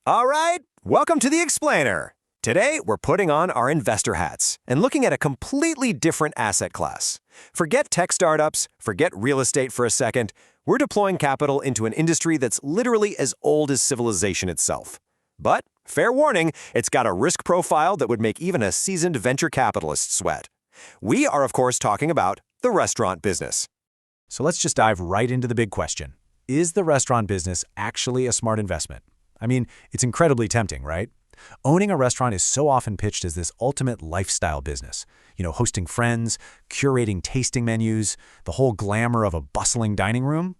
All right, welcome to The Explainer. Today, we're putting on our investor hats and looking at a completely different asset class. Forget tech startups, forget real estate for a second. We're deploying capital into an industry that's literally as old as civilization itself. But, fair warning, it's got a risk profile that would make even a seasoned venture capitalist sweat. We are, of course, talking about the restaurant business. So let's just dive right into the big question. Is the restaurant business actually a smart investment? I mean, it's incredibly tempting, right? Owning a restaurant is so often pitched as this ultimate lifestyle business. Hosting friends, curating tasting menus, the whole glamour of a bustling dining room.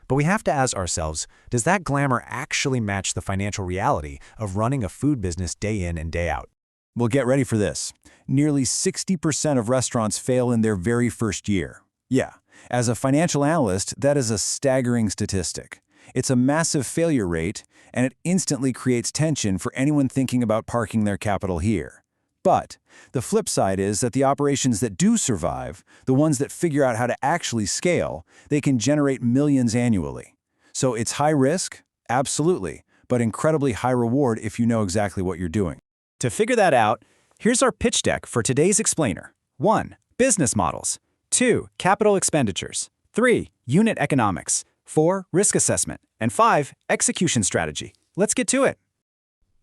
But we have to ask ourselves, does that glamour actually match the financial reality of running a food business day in and day out? Well, get ready for this. Nearly 60% of restaurants fail in their very first year. Yeah, as a financial analyst, that is a staggering statistic. It's a massive failure rate, and it instantly creates tension for anyone thinking about parking their capital here. But the flip side is that the operations that do survive, the ones that figure out how to actually scale, they can generate millions annually. So it's high risk, absolutely, but incredibly high reward if you know exactly what you're doing. To figure that out, here's our pitch deck for today's explainer. 1. Business models. 2. Capital expenditures. 3. Unit economics. 4. Risk assessment. And 5. Execution strategy. Let's get to it.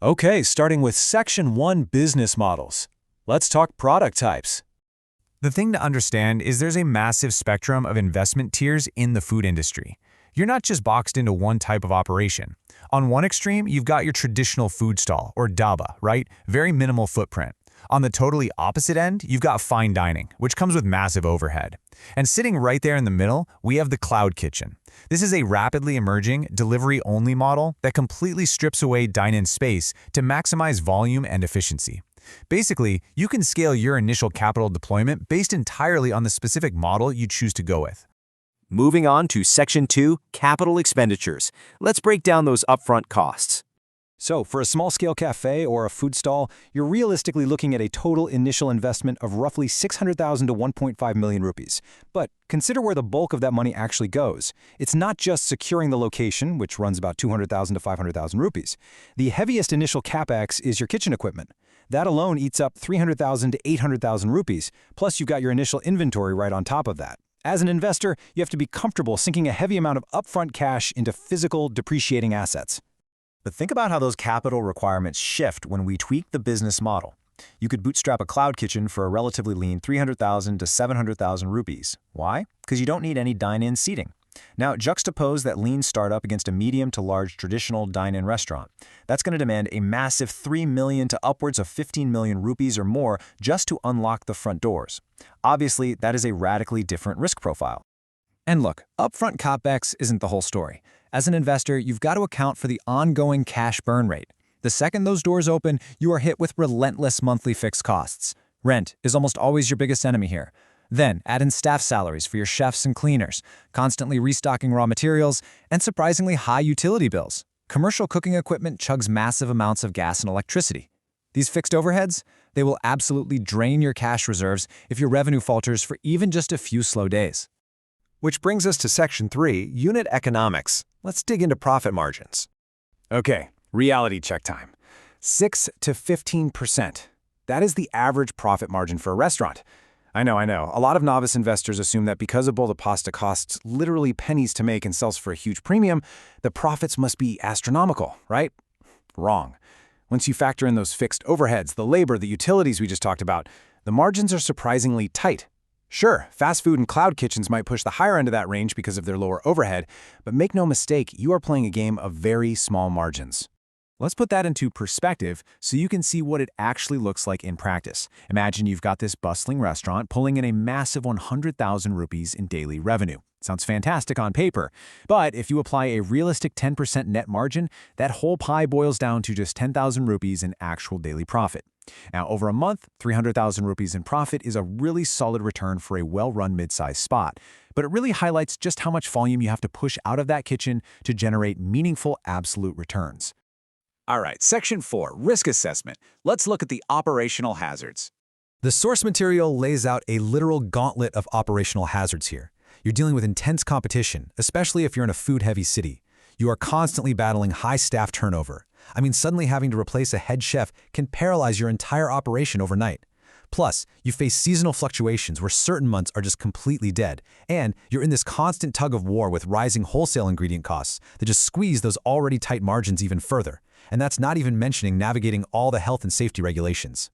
Okay, starting with Section 1, business models. Let's talk product types. The thing to understand is there's a massive spectrum of investment tiers in the food industry. You're not just boxed into one type of operation. On one extreme, you've got your traditional food stall, or dhaba, right? Very minimal footprint. On the totally opposite end, you've got fine dining, which comes with massive overhead. And sitting right there in the middle, we have the cloud kitchen. This is a rapidly emerging, delivery-only model that completely strips away dine-in space to maximize volume and efficiency. Basically, you can scale your initial capital deployment based entirely on the specific model you choose to go with. Moving on to Section 2, capital expenditures. Let's break down those upfront costs. So, for a small-scale cafe or a food stall, you're realistically looking at a total initial investment of roughly 600,000 to 1.5 million rupees. But consider where the bulk of that money actually goes. It's not just securing the location, which runs about 200,000 to 500,000 rupees. The heaviest initial capex is your kitchen equipment. That alone eats up 300,000 to 800,000 rupees, plus you've got your initial inventory right on top of that. As an investor, you have to be comfortable sinking a heavy amount of upfront cash into physical, depreciating assets. But think about how those capital requirements shift when we tweak the business model. You could bootstrap a cloud kitchen for a relatively lean 300,000 to 700,000 rupees. Why? Because you don't need any dine-in seating. Now, juxtapose that lean startup against a medium to large traditional dine-in restaurant. That's going to demand a massive 3 million to upwards of 15 million rupees or more just to unlock the front doors. Obviously, that is a radically different risk profile. And look, upfront capex isn't the whole story. As an investor, you've got to account for the ongoing cash burn rate. The second those doors open, you are hit with relentless monthly fixed costs. Rent is almost always your biggest enemy here. Then add in staff salaries for your chefs and cleaners, constantly restocking raw materials, and surprisingly high utility bills. Commercial cooking equipment chugs massive amounts of gas and electricity. These fixed overheads, they will absolutely drain your cash reserves if your revenue falters for even just a few slow days. Which brings us to Section 3, unit economics. Let's dig into profit margins. Okay, reality check time. 6 to 15%. That is the average profit margin for a restaurant. I know. A lot of novice investors assume that because a bowl of pasta costs literally pennies to make and sells for a huge premium, the profits must be astronomical, right? Wrong. Once you factor in those fixed overheads, the labor, the utilities we just talked about, the margins are surprisingly tight. Sure, fast food and cloud kitchens might push the higher end of that range because of their lower overhead, but make no mistake, you are playing a game of very small margins. Let's put that into perspective so you can see what it actually looks like in practice. Imagine you've got this bustling restaurant pulling in a massive 100,000 rupees in daily revenue. Sounds fantastic on paper, but if you apply a realistic 10% net margin, that whole pie boils down to just 10,000 rupees in actual daily profit. Now, over a month, 300,000 rupees in profit is a really solid return for a well-run mid-sized spot, but it really highlights just how much volume you have to push out of that kitchen to generate meaningful absolute returns. All right, Section 4, Risk Assessment. Let's look at the operational hazards. The source material lays out a literal gauntlet of operational hazards here. You're dealing with intense competition, especially if you're in a food-heavy city. You are constantly battling high staff turnover, I mean, suddenly having to replace a head chef can paralyze your entire operation overnight. Plus, you face seasonal fluctuations where certain months are just completely dead, and you're in this constant tug of war with rising wholesale ingredient costs that just squeeze those already tight margins even further. And that's not even mentioning navigating all the health and safety regulations.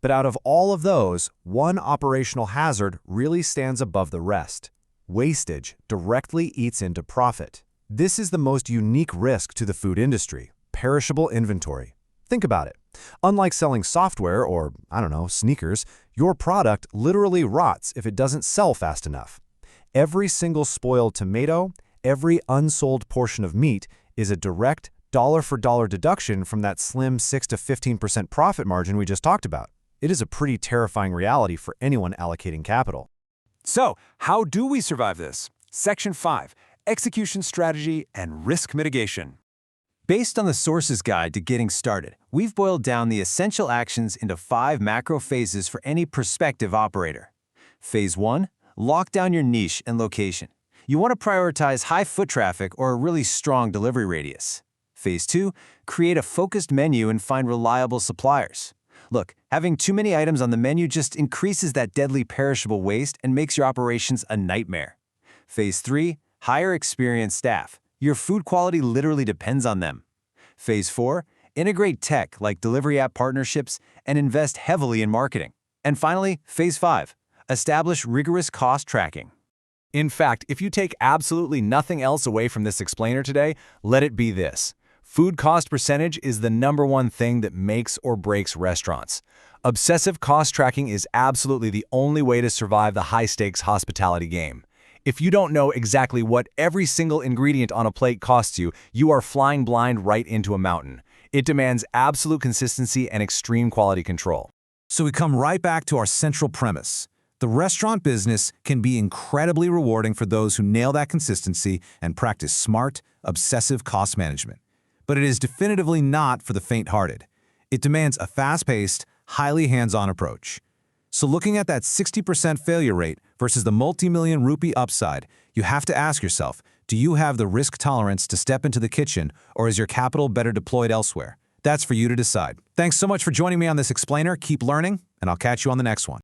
But out of all of those, one operational hazard really stands above the rest. Wastage directly eats into profit. This is the most unique risk to the food industry: perishable inventory. Think about it. Unlike selling software or, I don't know, sneakers, your product literally rots if it doesn't sell fast enough. Every single spoiled tomato, every unsold portion of meat is a direct dollar-for-dollar deduction from that slim 6 to 15% profit margin we just talked about. It is a pretty terrifying reality for anyone allocating capital. So, how do we survive this? Section 5, Execution Strategy and Risk Mitigation. Based on the Sources Guide to Getting Started, we've boiled down the essential actions into 5 macro phases for any prospective operator. Phase 1, lock down your niche and location. You want to prioritize high foot traffic or a really strong delivery radius. Phase 2, create a focused menu and find reliable suppliers. Look, having too many items on the menu just increases that deadly perishable waste and makes your operations a nightmare. Phase 3, hire experienced staff. Your food quality literally depends on them. Phase 4, integrate tech like delivery app partnerships and invest heavily in marketing. And finally, Phase 5, establish rigorous cost tracking. In fact, if you take absolutely nothing else away from this explainer today, let it be this. Food cost percentage is the #1 thing that makes or breaks restaurants. Obsessive cost tracking is absolutely the only way to survive the high-stakes hospitality game. If you don't know exactly what every single ingredient on a plate costs you, you are flying blind right into a mountain. It demands absolute consistency and extreme quality control. So we come right back to our central premise. The restaurant business can be incredibly rewarding for those who nail that consistency and practice smart, obsessive cost management. But it is definitively not for the faint-hearted. It demands a fast-paced, highly hands-on approach. So looking at that 60% failure rate versus the multi-million rupee upside, you have to ask yourself, do you have the risk tolerance to step into the kitchen, or is your capital better deployed elsewhere? That's for you to decide. Thanks so much for joining me on this explainer. Keep learning, and I'll catch you on the next one.